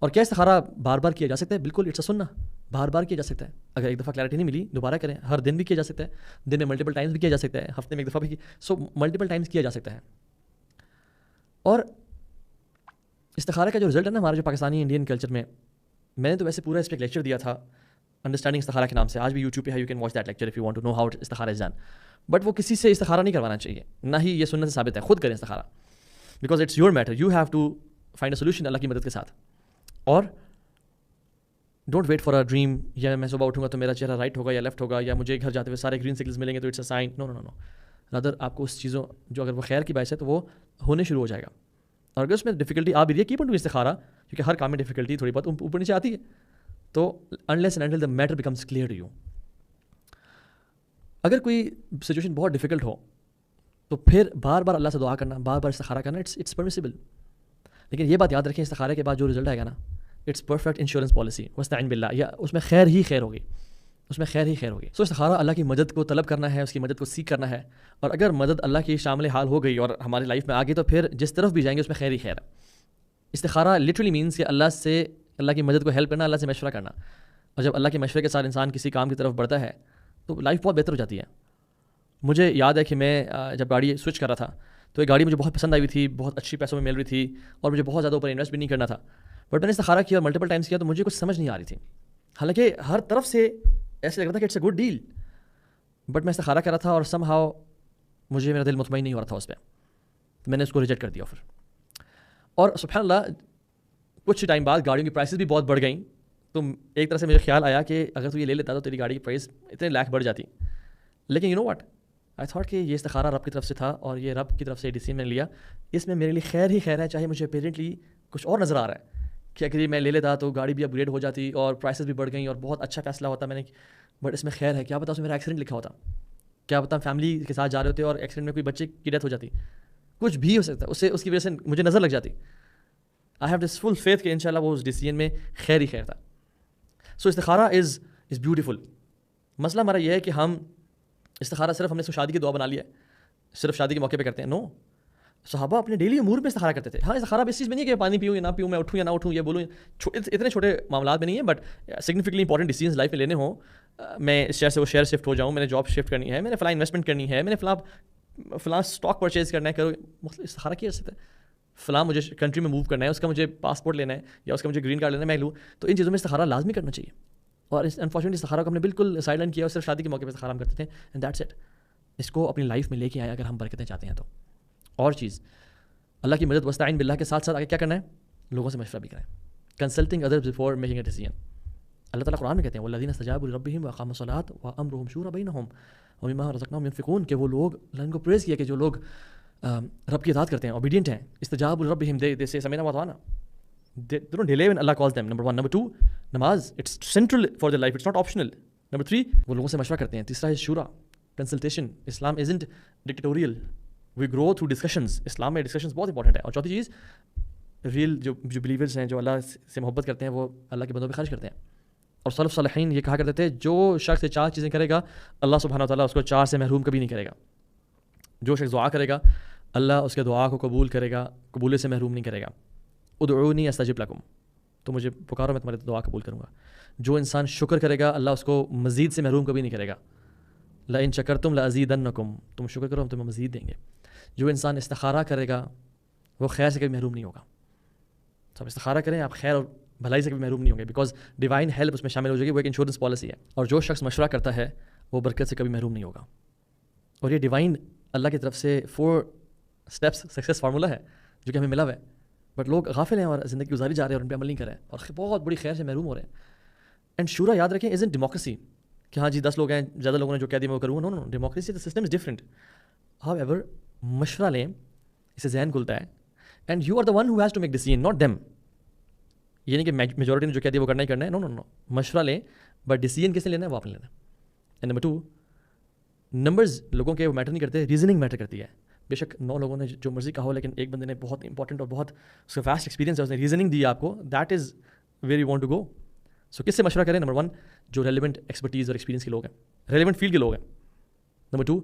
اور کیا استخارہ بار بار کیا جا سکتا ہے؟ بالکل, اٹس اے سنہ, بار بار کیا جا سکتا ہے. اگر ایک دفعہ کلیئرٹی نہیں ملی دوبارہ کریں, ہر دن بھی کیا جا سکتا ہے, دن میں ملٹیپل ٹائمز بھی کیا جا سکتا ہے, ہفتے میں ایک دفعہ بھی, سو ملٹیپل ٹائمز کیا جا سکتا ہے. اور استخارہ کا جو رزلٹ ہے نا ہمارے جو پاکستانی انڈین کلچر میں نے تو ویسے پورا اس پہ ایک لیکچر دیا تھا انڈرسٹینڈنگ استخارہ کے نام سے, آج بھی یوٹیوب پہ ہے, you can watch that lecture if you want to know how استخارہ از ڈن. بٹ وہ کسی سے استخارہ نہیں کروانا چاہیے, نہ ہی یہ سنت سے ثابت ہے. خود کریں استخارہ, because it's your matter, you have to find a solution اللہ کی مدد کے ساتھ. اور don't wait for a dream, یا میں صبح اٹھوں گا تو میرا چہرہ رائٹ ہوگا یا لیفٹ ہوگا, یا مجھے گھر جاتے ہوئے سارے گرین سگنلز ملیں گے تو it's a sign. No no no no, rather آپ کو اس چیزوں جو اگر وہ خیر کی باعث ہے تو وہ ہونے شروع ہو جائے گا. اور اگر اس میں ڈیفیکلٹی آ بھی رہی ہے, کیپ آن ڈوئنگ استخارہ, کیونکہ ہر کام میں ڈیفیکلٹی تھوڑی بہت اوپر نیچے آتی ہے, تو unless and until the matter becomes clear to you. اگر کوئی سچویشن بہت ڈیفیکلٹ ہو تو پھر بار بار اللہ سے دعا کرنا, بار بار استخارہ کرنا, اٹس پرمیسیبل. لیکن یہ بات یاد رکھیں استخارے کے بعد جو رزلٹ آئے گا نا, اٹس پرفیکٹ انشورنس پالیسی, واستعین باللہ, یا اس میں خیر ہی خیر ہوگی, اس میں خیر ہی خیر ہوگی. سو استخارہ اللہ کی مدد کو طلب کرنا ہے, اس کی مدد کو سیکھ کرنا ہے, اور اگر مدد اللہ کی شامل حال ہو گئی اور ہماری لائف میں آ گئی تو پھر جس طرف بھی جائیں گے اس میں خیر ہی خیر ہے. استخارہ لٹرلی مینس کہ اللہ کی مدد کو ہیلپ کرنا, اللہ سے مشورہ کرنا. اور جب اللہ کے مشورے کے ساتھ انسان کسی کام کی طرف بڑھتا ہے تو لائف بہت بہتر ہو جاتی ہے. مجھے یاد ہے کہ میں جب گاڑی سوئچ کر رہا تھا تو ایک گاڑی مجھے بہت پسند آئی ہوئی تھی, بہت اچھی پیسوں میں مل رہی تھی, اور مجھے بہت زیادہ اوپر انویسٹ بھی نہیں کرنا تھا. بٹ میں نے استخارہ کیا اور ملٹیپل ٹائمس کیا تو مجھے کچھ سمجھ نہیں آ رہی تھی, حالانکہ ہر طرف سے ایسے لگ رہا تھا کہ it's a good deal. But میں استخارہ کر رہا تھا اور سم ہاؤ مجھے میرا دل مطمئن نہیں ہو رہا تھا اس پہ, میں نے اس کو ریجیکٹ کر دیا. پھر اور سبحان اللہ کچھ ٹائم بعد گاڑیوں کی پرائسز بھی بہت بڑھ گئیں, تو ایک طرح سے مجھے خیال آیا کہ اگر تو یہ لے لیتا تو تیری گاڑی کی پرائز اتنے لاکھ بڑھ جاتی. لیکن you know what, I thought کہ یہ استخارہ رب کی طرف سے تھا, اور یہ رب کی طرف سے ڈیسیژن میں نے لیا, اس میں میرے لیے خیر ہی خیر ہے. چاہے مجھے اپیرنٹلی کچھ اور نظر آ رہا ہے کہ اگر یہ میں لے لیتا تو گاڑی بھی اپ گریڈ ہو جاتی اور پرائسز بھی بڑھ گئیں اور بہت اچھا فیصلہ ہوتا میں نے, بٹ اس میں خیر ہے. کیا پتا اس میں میرا ایکسیڈنٹ لکھا ہوتا, کیا پتا فیملی کے ساتھ جا رہے ہوتے اور ایکسیڈنٹ میں کوئی بچے کی ڈیتھ ہو جاتی, کچھ بھی ہو سکتا ہے, اس کی وجہ سے مجھے نظر لگ جاتی. I have this full faith کہ انشاءاللہ وہ اس ڈیسیژن میں خیر ہی خیر تھا. سو استخارہ از بیوٹیفل. مسئلہ ہمارا یہ ہے کہ ہم استخارہ صرف ہم نے اس کو شادی کی دعا بنا لیا ہے, صرف شادی کے موقع پہ کرتے ہیں. نو, صحابہ اپنے ڈیلی امور میں استخارہ کرتے تھے. ہاں استخارہ اس چیز میں نہیں کہ پانی پیوں یا نہ پیوں, میں اٹھوں یا نہ اٹھوں, یہ بولوں, اتنے چھوٹے معاملات میں نہیں ہے, بٹ سگنیفیکٹلی امپورٹنٹ ڈیسیژنز لائف میں لینے ہوں. میں اس شہر سے وہ شہر شفٹ ہو جاؤں, میں نے جاب شفٹ کرنی ہے, میں نے فلاں انویسٹمنٹ کرنی ہے, میں نے فلاں اسٹاک پرچیز کرنا ہے, کرو. مطلب استخارہ کیا جا سکتا ہے, فلاں مجھے کنٹری میں موو کرنا ہے, اس کا مجھے پاسپورٹ لینا ہے, یا اس کا مجھے گرین کارڈ لینا ہے, میں لوں. تو ان چیزوں میں استخارہ لازمی کرنا چاہیے. اور انفارچونیٹلی استخارہ کو ہم نے بالکل سائڈ لائن کیا, اور صرف شادی کے موقع پہ استخارہ ہم کرتے تھے, اینڈ دیٹس اٹ. اس کو اپنی لائف میں لے کے آئے اگر ہم برکتیں چاہتے ہیں تو. اور چیز اللہ کی مدد واستعین باللہ کے ساتھ ساتھ آگے کیا کرنا ہے, لوگوں سے مشورہ بھی کریں, consulting others before making a decision. اللہ تعالیٰ قرآن میں کہتے ہیں والذین استجابوا لربہم واقاموا الصلاۃ وامرهم شورى بینہم ومما رزقناہم ينفقون, کہ وہ لوگ, اللہ ان کو پریز کیا کہ جو لوگ رب کی اطاعت کرتے ہیں, اوبیڈینٹ ہیں. استجابوا لربہم, they say سمعنا واطعنا, they don't delay when Allah calls them. Number 1. Number 2, نماز, it's central for their life, it's not optional. Number 3, وہ لوگوں سے مشورہ کرتے ہیں. تیسرا ہے شورا, consultation. Islam isn't dictatorial, we grow through discussions. اسلام میں ڈسکشنز بہت امپورٹنٹ ہے. اور چوتھی چیز ریل جو بلیورز ہیں, جو اللہ سے محبت کرتے ہیں, وہ اللہ کے بندوں پہ خرچ کرتے ہیں. اور سلف صالحین یہ کہا کرتے تھے جو شخص 4 چیزیں کرے گا اللہ سبحانہ وتعالیٰ اس کو 4 سے محروم کبھی نہیں کرے گا. جو شخص دعا کرے گا اللہ اس کے دعا کو قبول کرے گا, قبولے سے محروم نہیں کرے گا. ادعونی استجب لکم, تو مجھے پکارو میں تمہاری دعا قبول کروں گا. جو انسان شکر کرے گا اللہ اس کو مزید سے محروم کبھی نہیں کرے گا. لئن شکرتم لازیدنکم, تم شکر کرو ہم تمہیں مزید دیں گے. جو انسان استخارہ کرے گا وہ خیر سے کبھی محروم نہیں ہوگا. تو آپ استخارہ کریں, آپ خیر اور بھلائی سے کبھی محروم نہیں ہوں گے, بیکاز ڈیوائن ہیلپ اس میں شامل ہو جائے گی. وہ ایک انشورنس پالیسی ہے. اور جو شخص مشورہ کرتا ہے وہ برکت سے کبھی محروم نہیں ہوگا. اور یہ ڈیوائن اللہ کی طرف سے 4 اسٹیپس سکسیس فارمولہ ہے جو کہ ہمیں ملا ہوا ہے, بٹ لوگ غافل ہیں اور زندگی گزاری جا رہے ہیں اور ان پہ عمل نہیں کر رہے ہیں اور بہت بڑی خیر سے محروم ہو رہے ہیں. اینڈ شورا یاد رکھیں از ان ڈیموکریسی کہ ہاں جی 10 لوگ ہیں, زیادہ لوگوں نے جو کہہ دیا میں وہ کروں. No, democracy the system is different. However مشورہ لیں, اسے ذہن کھلتا ہے. And you are the one who has to make decision, not them. یہ نہیں کہ میجورٹی نے جو کہہ دیا وہ کرنا ہی کرنا ہے. نو, مشورہ لیں, بٹ ڈیسیژن کس نے لینا ہے وہ آپ نے لینا ہے. اینڈ نمبر 2, نمبرز لوگوں کے وہ میٹر نہیں کرتے, ریزننگ میٹر کرتی ہے. بے شک 9 لوگوں نے جو مرضی کہا ہو, لیکن ایک بندے نے بہت امپورٹنٹ اور بہت اس کا واسٹ ایکسپیرینس ہے, اس نے ریزننگ دی آپ کو, that is where you want to go. So کس سے مشورہ کریں؟ نمبر 1 جو ریلیونٹ ایکسپرٹیز اور ایکسپیرینس کے لوگ ہیں, ریلیونٹ فیلڈ کے لوگ ہیں. نمبر 2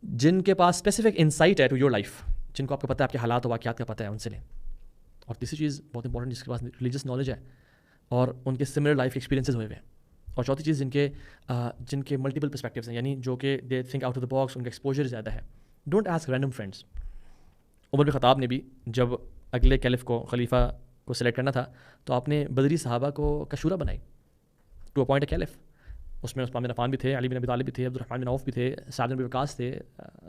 جن کے پاس اسپیسیفک انسائٹ ہے ٹو یور لائف, جن کو آپ کو پتہ ہے آپ کے حالات و واقعات کا پتہ ہے, ان سے لیں. اور تیسری چیز بہت امپورٹنٹ, جس کے پاس ریلیجیس نالج ہے اور ان کے سملر لائف ایکسپیرینسز ہوئے ہوئے ہیں. اور چوتھی چیز جن کے ملٹیپل پرسپیکٹیوز ہیں, یعنی جو کہ they think out of the box, ان کا ایکسپوجر زیادہ ہے. Don't ask random friends. عمر بن خطاب نے بھی جب اگلے کیلف کو, خلیفہ کو سلیکٹ کرنا تھا, تو آپ نے بدری صحابہ کا شورا بنائی ٹو اپوائنٹ اے کیلف. اس میں عثمان بن عفان بھی تھے, علی بن ابی طالب بھی تھے, عبد الرحمن بن عوف بھی تھے, سعد بن ابی وقاص تھے,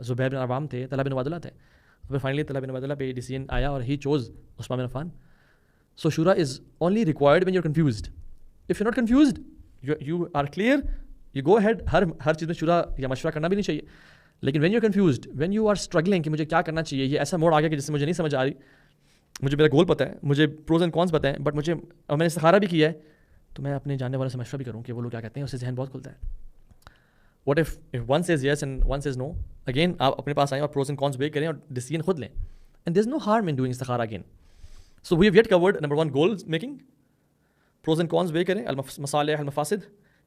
زبیر بن عوام تھے, طلحہ بن عبیداللہ تھے. پھر فائنلی طلحہ بن عبیداللہ پہ ڈیسیژن آیا اور ہی چوز عثمان بن عفان. سو شورا is only required when you are confused. If you not confused you are clear, you go ahead. ہر چیز میں شورا یا مشورہ کرنا بھی نہیں چاہیے, لیکن when you are confused, when you are struggling کہ مجھے کیا کرنا چاہیے, یہ ایسا موڑ آ گیا کہ جس سے مجھے نہیں سمجھ آ رہی, مجھے میرا گول پتہ ہے, مجھے پروز اینڈ کونس پتہ ہے, بٹ اور میں نے استخارہ بھی کیا ہے, تو میں اپنے جاننے والے سے مشورہ بھی کروں کہ وہ لوگ کیا کہتے ہیں, اس سے ذہن بہت کھلتا ہے. What if one says yes and one says no, again آپ اپنے پاس آئیں اور پروز اینڈ کونس وے کریں اور ڈیسیژن خود لیں. And there is no harm in doing استخارہ again. So we have yet covered number 1 goal making, pros and cons weigh کریں, المصالح المفاسد,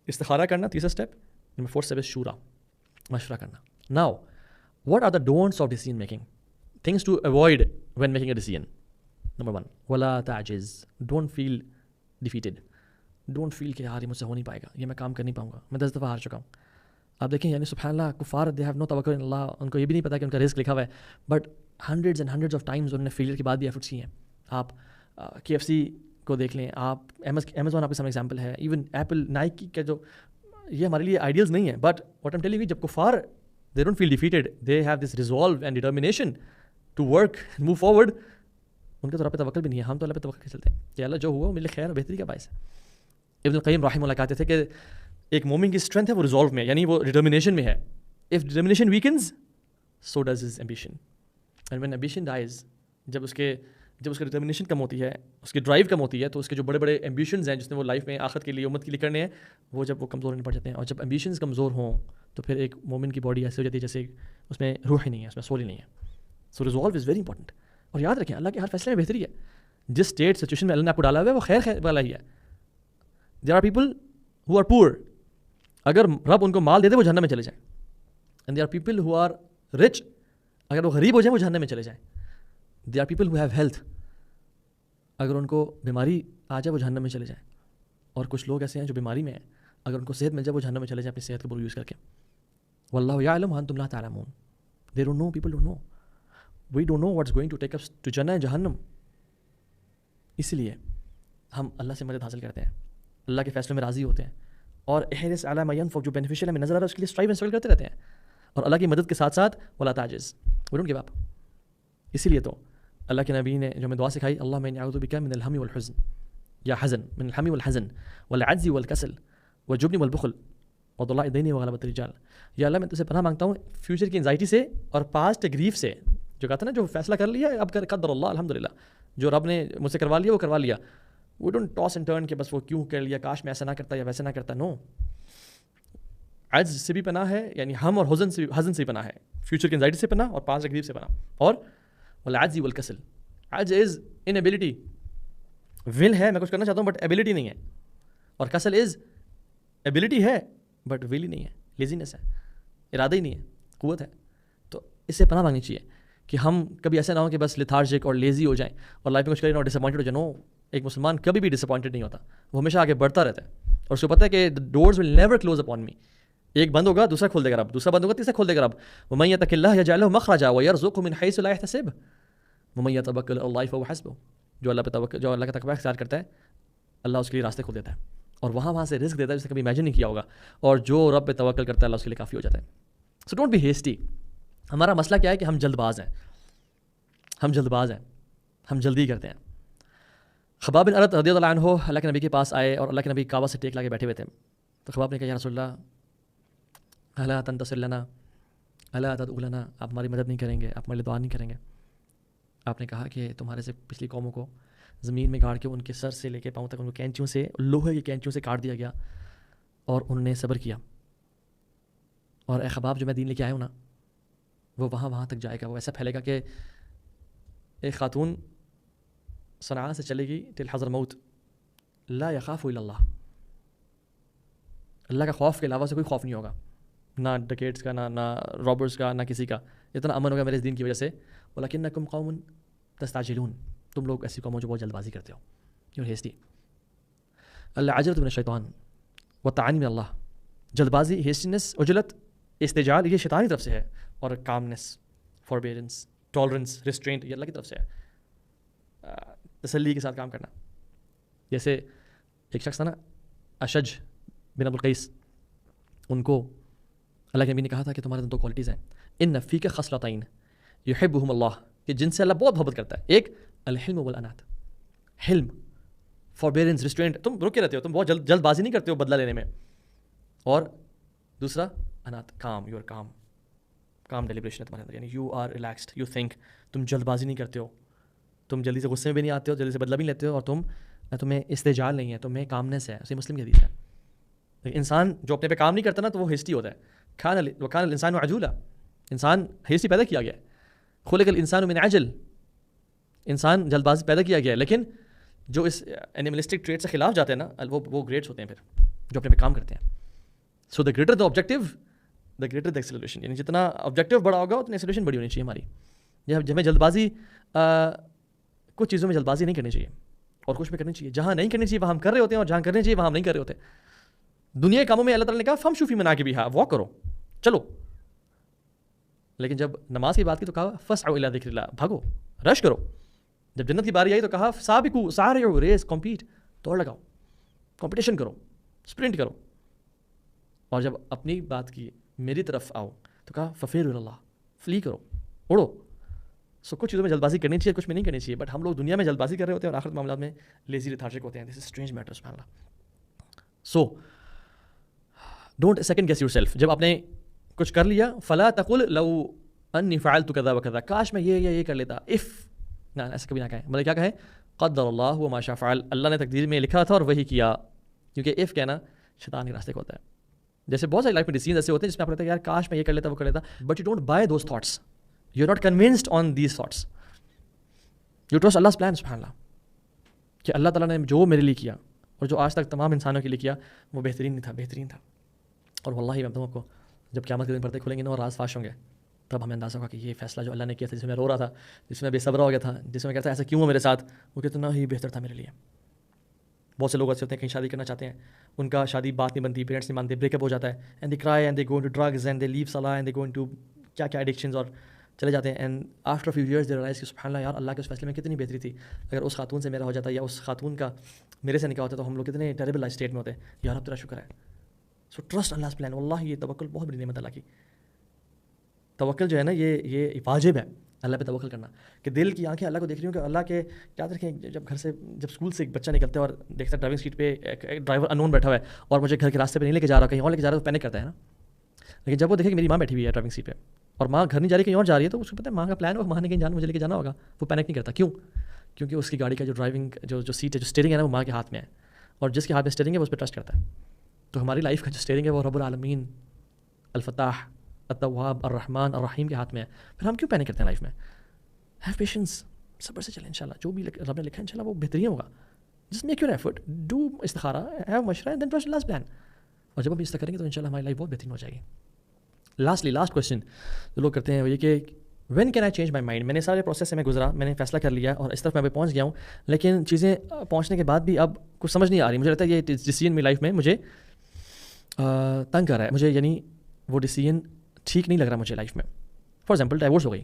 استخارہ کرنا تیسرا اسٹیپ. نمبر 4 اسٹیپ از شورا, مشورہ کرنا. Now what are the don'ts of decision making, things to avoid when making a decision. Number 1, ولا تعجز, don't feel defeated, don't feel کہ یار یہ مجھ سے ہو نہیں پائے گا, یہ میں کام کر نہیں پاؤں گا, میں 10 دفعہ ہار چکا ہوں. آپ دیکھیں یعنی سبحان اللہ, کفار they have no tawakkul in Allah, ان کو یہ بھی نہیں پتا کہ ان کا رزق لکھا ہوا ہے, but hundreds and hundreds of Times انہوں نے فیلئر کے بعد بھی ایفرٹس کی ہیں. آپ KFC کو دیکھ لیں, آپ Amazon آپ کے سامنے ایگزامپل ہے, ایون ایپل, نائکی کا جو, یہ ہمارے لیے آئیڈیلز نہیں ہیں, but what am telling you, جب کفار they don't feel defeated, they have this resolve and determination to work and move forward. ان کا تو رب پہ توکل بھی نہیں ہے, ہم تو اللہ پہ توکل چلتے ہیں کہ اللہ جو ہوا میرے لیے خیر اور بہتری کا باعث ہے. ابن القیم رحمہ اللہ کہتے تھے کہ ایک مومن کی اسٹرینتھ ہے وہ ریزولو میں, یعنی وہ ڈٹرمنیشن میں ہے. if determination weakens so does his ambition, and when ambition dies, جب اس کا ڈٹرمنیشن کم ہوتی ہے, اس کی ڈرائیو کم ہوتی ہے, تو اس کے جو بڑے بڑے ایمبیشنز ہیں جس نے وہ لائف میں آخرت کے لیے, امت کے لیے کرنے ہیں, وہ جب وہ کمزور ہونے پڑ جاتے ہیں. اور جب ایمبیشنز کمزور ہوں تو پھر ایک مومن کی باڈی ایسے ہو جاتی ہے جیسے اس میں روح ہی نہیں ہے, اس میں سول ہی نہیں ہے. سو ریزالو از ویری امپورٹنٹ. اور یاد رکھیں اللہ کے ہر فیصلے میں بہتری ہے. جس اسٹیٹ سچویشن میں اللہ نے آپ کو ڈالا ہوا ہے وہ خیر والا ہی ہے. There are people who are poor, اگر رب ان کو مال دے دے وہ جہنم میں چلے جائیں. And there are people who are rich, اگر وہ غریب ہو جائیں وہ جہنم میں چلے جائیں. There are people who have health, اگر ان کو بیماری آ جائے وہ جہنم میں چلے جائیں. اور کچھ لوگ ایسے ہیں جو بیماری میں ہیں, اگر ان کو صحت مل جائے وہ جہنم میں چلے جائیں اپنی صحت کا بر یوز کر کے. واللہ یعلم وانتم لا تعلمون. They don't know, people don't know. We don't know what's going to take us to جنہ جہنم. اس لیے ہم اللہ سے مدد حاصل کرتے ہیں, اللہ کے فیصلوں میں راضی ہوتے ہیں, اور احرص علی ما ينفع, جو بینیفیشیل ہمیں نظر آ رہا ہے اس کے لیے اسٹرائیو اینڈ اسٹرگل کرتے رہتے ہیں, اور اللہ کی مدد کے ساتھ ساتھ ولا تعجز, we don't give up. اسی لیے تو اللہ کے نبی نے جو ہمیں دعا سکھائی, اللہم انی اعوذ بک من الہم والحزن, یا حزن, من الہم والحزن والعجز والکسل والجبن والبخل وضلاع الدین وغلبۃ الرجال. یا اللہ میں تجھ سے پناہ مانگتا ہوں فیوچر کی انزائٹی سے اور پاسٹ گریف سے. جو کہتا ہے نا جو فیصلہ کر لیا اب قدر اللہ الحمدللہ, جو رب نے مجھ سے کروا لیا وہ کروا لیا. We don't toss and turn کہ بس وہ کیوں کر لیا, کاش میں ایسا نہ کرتا یا ویسے نہ کرتا. نو, عجز سے بھی پناہ ہے, یعنی ہم اور حزن سے بھی پناہ ہے, فیوچر کی انزائٹی سے پناہ اور پاسٹ گریف سے پناہ, اور والعجز والکسل. عجز از انیبلٹی. ول ہے, میں کچھ کرنا چاہتا ہوں بٹ ایبلٹی نہیں ہے. اور کسل از ایبلٹی ہے بٹ ول ہی نہیں ہے, لیزینس ہے, ارادہ ہی نہیں ہے, قوت ہے. تو اس سے پناہ مانگنی چاہیے کہ ہم کبھی ایسا نہ ہو کہ بس لیتھارجک اور لیزی ہو جائیں اور لائف میں کچھ کریں اور ڈسپوائنٹڈ ہو جائیں. نو, ایک مسلمان کبھی بھی ڈسپوائنٹڈ نہیں ہوتا, وہ ہمیشہ آگے بڑھتا رہتا ہے اور اس کو پتہ ہے کہ doors will never close upon me. ایک بند ہوگا دوسرا کھول دے گا رب, دوسرا بند ہوگا تیسرا کھول دے گا رب. ومن یتق اللہ یجعل له مخرجا ویرزقه من حیث لا یحتسب ومن یتوکل علی اللہ فهو حسبہ. جو اللہ پہ توکل, جو اللہ کا تقوی اختیار کرتا ہے, اللہ اس کے لیے راستے کھول دیتا ہے اور وہاں سے رزق دیتا ہے جسے کبھی امیجن نہیں کیا ہوگا. اور جو رب پہ توکل کرتا ہے اللہ اس کے لیے کافی ہو جاتا ہے. So don't be hasty. ہمارا مسئلہ کیا ہے کہ ہم جلد باز ہیں, ہم جلدی کرتے ہیں. خباب بن ارت رضی اللہ عنہ اللہ کے نبی کے پاس آئے اور اللہ کے نبی کعبہ سے ٹیک لا کے بیٹھے ہوئے تھے. تو خباب نے کہا یا رسول اللہ الا تنتصر لنا الا تدعو لنا, آپ ہماری مدد نہیں کریں گے, آپ ہمارے لیے دعا نہیں کریں گے. آپ نے کہا کہ تمہارے سے پچھلی قوموں کو زمین میں گاڑ کے ان کے سر سے لے کے پاؤں تک ان کو کینچیوں سے, لوہے کی کینچیوں سے کاٹ دیا گیا اور انہوں نے صبر کیا. اور اے خباب جو میں دین لے کے آیا ہوں نا, وہ وہاں تک جائے گا, وہ ایسا پھیلے گا کہ ایک خاتون صنعاء سے چلے گی ٹل حضرموت, لا یخاف الا اللہ, اللہ کا خوف کے علاوہ سے کوئی خوف نہیں ہوگا, نہ ڈکیٹس کا, نہ رابرز کا, نہ کسی کا. اتنا امن ہوگا میرے اس دین کی وجہ سے. ولکنکم قوم تستعجلون, تم لوگ ایسی قوم جو بہت جلد بازی کرتے ہو, یو ہیسٹی. العجلۃ من الشیطان والتعنی من اللہ. جلد بازی, ہیسٹینس, عجلت, استعجال, یہ شیطان کی طرف سے ہے. اور کامنس, فوربیرنس, ٹالرنس, ریسٹرینٹ, یہ اللہ کی طرف سے ہے. تسلی کے ساتھ کام کرنا. جیسے ایک شخص تھا نا اشج بن ابو القیس, ان کو اللہ کے نبی نے کہا تھا کہ تمہارے دو کوالٹیز ہیں, ان فیک خصلتین یحبہم اللہ, کہ جن سے اللہ بہت محبت کرتا ہے. ایک الحلم والانات, حلم, فوربیرنس, ریسٹرینٹ, تم رکے رہتے ہو, تم بہت جلد بازی نہیں کرتے ہو بدلہ لینے میں. اور دوسرا انات, calm, you are calm deliberation ہے تمہارے اندر, یعنی you are relaxed, you think, تم جلد بازی نہیں کرتے ہو, تم جلدی سے غصے میں بھی نہیں آتے ہو, جلدی سے بدلہ بھی لیتے ہو, اور تمہیں استعجال نہیں ہے, تمہیں کامنس ہے. اسی مسلم کی حدیث ہے. انسان جو اپنے پہ کام نہیں کرتا نا تو وہ ہیسٹی ہوتا ہے. وکان الانسان عجولا, انسان ہیسٹی پیدا کیا گیا ہے. خلق الانسان من عجل, انسان جلد بازی پیدا کیا گیا ہے. لیکن جو اس اینیملسٹک ٹریٹ سے خلاف جاتے ہیں نا, وہ گریٹس ہوتے ہیں پھر, جو اپنے پہ کام کرتے ہیں. So the greater the objective the greater the acceleration, یعنی جتنا آبجیکٹیو بڑا ہوگا اتنی ایکسلریشن بڑی ہونی چاہیے ہماری. جب ہمیں جلد بازی, کچھ چیزوں میں جلد بازی نہیں کرنی چاہیے اور کچھ میں کرنی چاہیے. جہاں نہیں کرنی چاہیے وہاں ہم کر رہے ہوتے ہیں, اور جہاں کرنی چاہیے وہاں ہم نہیں کر رہے ہوتے. دنیا کے کاموں میں اللہ تعالیٰ نے کہا فمشوا فی مناکبہا, واک کرو, چلو. لیکن جب نماز کی بات کی تو کہا فسعوا الی ذکر اللہ, بھاگو, رش کرو. جب جنت کی باری آئی تو کہا سابقوا سارعوا, ریس, کمپیٹ, دوڑ لگاؤ, کمپٹیشن کرو, اسپرنٹ کرو. اور جب اپنی بات کی میری طرف آؤ تو کہا ففیروا الی اللہ, فلی کرو, اڑو. سو کچھ چیزوں میں جلد بازی کرنی چاہیے, کچھ میں نہیں کرنی چاہیے. بٹ ہم لوگ دنیا میں جلد بازی کر رہے ہوتے ہیں اور آخرت معاملات میں لیزی لیتھارجک ہوتے ہیں. دس از اسٹرینج میٹر سبحان اللہ. So don't second guess yourself. جب آپ نے کچھ کر لیا فلا تقل لو انی فعلت کذا وکذا, کاش میں یہ کر لیتا, اف, نہ ایسا کبھی نہ کہیں. مطلب کیا کہیں, قدر اللہ وما شاء فعل, اللہ نے تقدیر میں لکھا تھا اور وہی کیا. کیونکہ اف کہنا شیطان کے راستے کو ہوتا ہے. جیسے بہت ساری لائف میں ڈیسیژنز ایسے ہوتے ہیں جس میں آپ کہتے ہیں یار کاش میں یہ کر لیتا, وہ کر لیتا, but you don't buy those thoughts, you are not convinced on these thoughts, you trust Allah's plan سبحان اللہ, کہ اللہ تعالیٰ نے جو میرے لیے کیا اور جو آج تک تمام انسانوں کے لیے کیا وہ بہترین تھا. اور واللہ میں بتاؤں آپ کو, جب قیامت کے دن پردے کھلیں گے نا اور راز فاش ہوں گے, تب ہمیں اندازہ ہوگا کہ یہ فیصلہ جو اللہ نے کیا تھا, جس میں میں رو رہا تھا, جس میں بے صبر ہو گیا تھا, جس میں کہتا ایسا کیوں ہو میرے ساتھ, وہ کتنا ہی بہتر تھا میرے لیے. بہت سے لوگ ایسے ہوتے ہیں کہیں شادی کرنا چاہتے ہیں, ان کا شادی بات نہیں بنتی, پیرنٹس نہیں مانتے, بریک اپ ہو جاتا ہے, and they cry and they go into drugs and they leave صلاح اینڈ دے گو انٹو کیا ایڈکشنز, اور چلے جاتے ہیں. And after few years they realise کہ سبحان اللہ یار اللہ کے اس فیصلے میں کتنی بہتری تھی. اگر اس خاتون سے میرا ہو جاتا یا اس خاتون کا میرے سے نکاح ہوتا تو ہم لوگ کتنے ٹیریبل لائف اسٹیٹ میں ہوتے. یار اب تیرا شکر ہے. سو ٹرسٹ اللہ's پلان. واللہ یہ توکل بہت بڑی نعمت اللہ کی. توکل جو ہے نا یہ واجب ہے اللہ پہ توکل کرنا, کہ دل کی آنکھیں اللہ کو دیکھ رہی ہوں کہ اللہ کے یاد رکھیں, جب گھر سے جب اسکول سے ایک بچہ نکلتا ہے اور دیکھتا ہے ڈرائیونگ سیٹ پہ ایک ڈرائیور انون بیٹھا ہوا ہے اور مجھے گھر کے راستے پہ نہیں لے کے جا رہا, کہیں اور لے کے جا رہا ہے, تو پینک کرتا ہے نا. لیکن جب وہ دیکھے کہ میری ماں بیٹھی ہوئی ہے ڈرائیونگ سیٹ پہ اور ماں گھر نہیں جا رہی کہیں اور جا رہی ہے, تو اس کو پتہ ہے ماں کا پلان ہے, ماں نے کہیں جانا, مجھے لے کے جانا ہوگا, وہ پینک نہیں کرتا. کیوں؟ کیونکہ اس کی گاڑی کا جو ڈرائیونگ جو سیٹ ہے, جو اسٹیئرنگ ہے نا, وہ ماں کے ہاتھ میں ہے, اور جس کے ہاتھ میں اسٹیئرنگ ہے وہ اس پہ ٹرسٹ کرتا ہے. تو ہماری لائف کا جو اسٹیئرنگ ہے وہ رب العالمین الفتاح التواب الرحمن الرحیم کے ہاتھ میں ہے. پھر ہم کیوں پینک کرتے ہیں لائف میں؟ ہیو پیشنس, صبر سے چلیں انشاءاللہ, جو بھی رب نے لکھا ہے انشاءاللہ وہ بہترین ہوگا. Just make your effort, do استخارہ, ہیو مشورہ, دین ٹرسٹ لاسٹ پلان. اور جب ہم اس طرح کریں گے تو انشاءاللہ ہماری لائف بہت بہترین ہو جائے گی. لاسٹ کویشچن جو لوگ کرتے ہیں وہ یہ کہ when can I change my mind. میں نے سارے پروسیس سے میں گزرا, میں نے فیصلہ کر لیا اور اس طرف میں ابھی پہنچ گیا ہوں, لیکن چیزیں پہنچنے کے بعد بھی اب کچھ سمجھ نہیں آ رہی. مجھے لگتا ہے یہ ڈیسیژن میری لائف میں مجھے تنگ کر رہا ہے مجھے, یعنی وہ ڈیسیژن ٹھیک نہیں لگ رہا مجھے لائف میں. فار ایگزامپل ڈائیورس ہو گئی,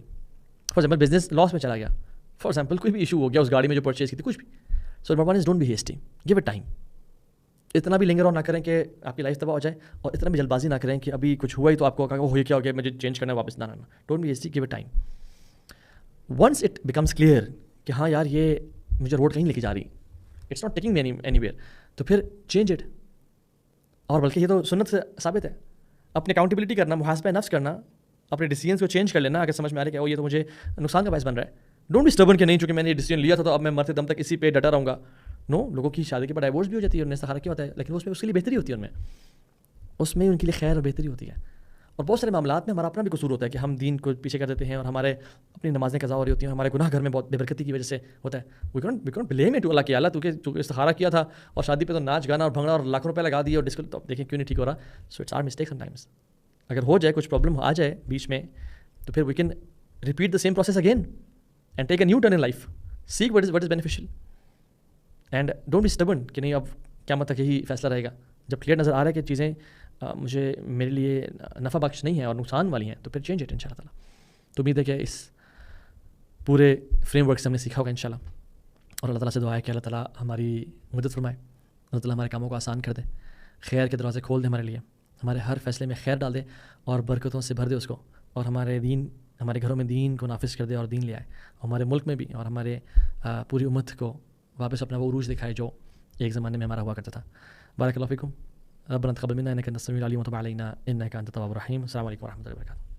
فار ایگزامپل بزنس لاس میں چلا گیا, فار ایگزامپل کوئی بھی ایشو ہو گیا اس گاڑی میں جو پرچیز کی تھی, کچھ بھی. So number one is don't be hasty, give it time. اتنا بھی لنگر آن نہ کریں کہ آپ کی لائف تباہ ہو جائے, اور اتنا بھی جلد بازی نہ کریں کہ ابھی کچھ ہوا ہی تو آپ کو وہ ہوئی کیا ہو گیا مجھے چینج کرنا ہے واپس. نہ don't be hasty, give it time. Once it becomes clear کہ ہاں یار یہ مجھے روڈ کہیں لے کے جا رہی, it's not taking me anywhere, تو پھر چینج اٹ. اور بلکہ یہ تو سنت سے ثابت ہے, اپنی اکاؤنٹیبلٹی کرنا, محاسبہ نفس کرنا, اپنے ڈیسیژنس کو چینج کر لینا اگر سمجھ میں آ رہا ہے کہ یہ تو مجھے نقصان کا باعث بن رہا ہے. ڈونٹ بی اسٹبرن کہ نہیں چونکہ میں نے یہ ڈیسیژن لیا تھا تو اب میں مرتے دم تک اسی پہ ڈٹا رہوں گا. نو, لوگوں کی شادی کے بعد ڈائیورس بھی ہو جاتی ہے, انہیں استخارہ کیا ہوتا ہے, لیکن اس میں اس کے لیے بہتری ہوتی ہے, اس میں ان کے لیے خیر اور بہتری ہوتی ہے. اور بہت سارے معاملات میں ہمارا اپنا بھی قصور ہوتا ہے کہ ہم دین کو پیچھے کر دیتے ہیں اور ہمارے اپنی نمازیں قضا ہو رہی ہوتی ہیں, ہمارے گناہ گھر میں بہت بے برکتی کی وجہ سے ہوتا ہے. We can't blame it to Allah کہ اللہ تو استخارہ کیا تھا اور شادی پہ تو ناچ گانا اور بھنگڑا اور لاکھوں روپے لگا دیے اور ڈسکل, تو دیکھیں کیوں نہیں ٹھیک ہو رہا. So it's our mistake sometimes. اگر ہو جائے, کچھ پرابلم آ جائے بیچ میں, تو پھر we can repeat the same process again and take a new turn in life. Seek what is beneficial and don't be stubborn کہ نہیں اب قیامت تک یہی فیصلہ رہے گا. جب کلیئر نظر آ رہا ہے کہ چیزیں مجھے میرے لیے نفع بخش نہیں ہیں اور نقصان والی ہیں, تو پھر چینج اٹ انشاء اللہ تعالیٰ. تو امید ہے کہ اس پورے فریم ورک سے ہم نے سیکھا ہوگا انشاء اللہ. اور اللہ تعالیٰ سے دعا ہے کہ اللہ تعالیٰ ہماری مدد فرمائے, اللہ تعالیٰ ہمارے کاموں کو آسان کر دے, خیر کے دروازے کھول دے ہمارے لیے, ہمارے ہر فیصلے میں خیر ڈال دے اور برکتوں سے بھر دے اس کو, اور ہمارے دین, ہمارے گھروں میں دین کو نافذ کر دے اور دین لے آئے, ہمارے ملک میں بھی اور ہمارے پوری امت کو واپس اپنا وہ عروج دکھائے جو ایک زمانے میں ہمارا ہوا کرتا تھا. بارک اللہ فیکم, ربنا تقبل منا انک انت السمیع العلیم وتب علینا انک انت التواب الرحیم. السلام علیکم ورحمۃ اللہ وبرکاتہ.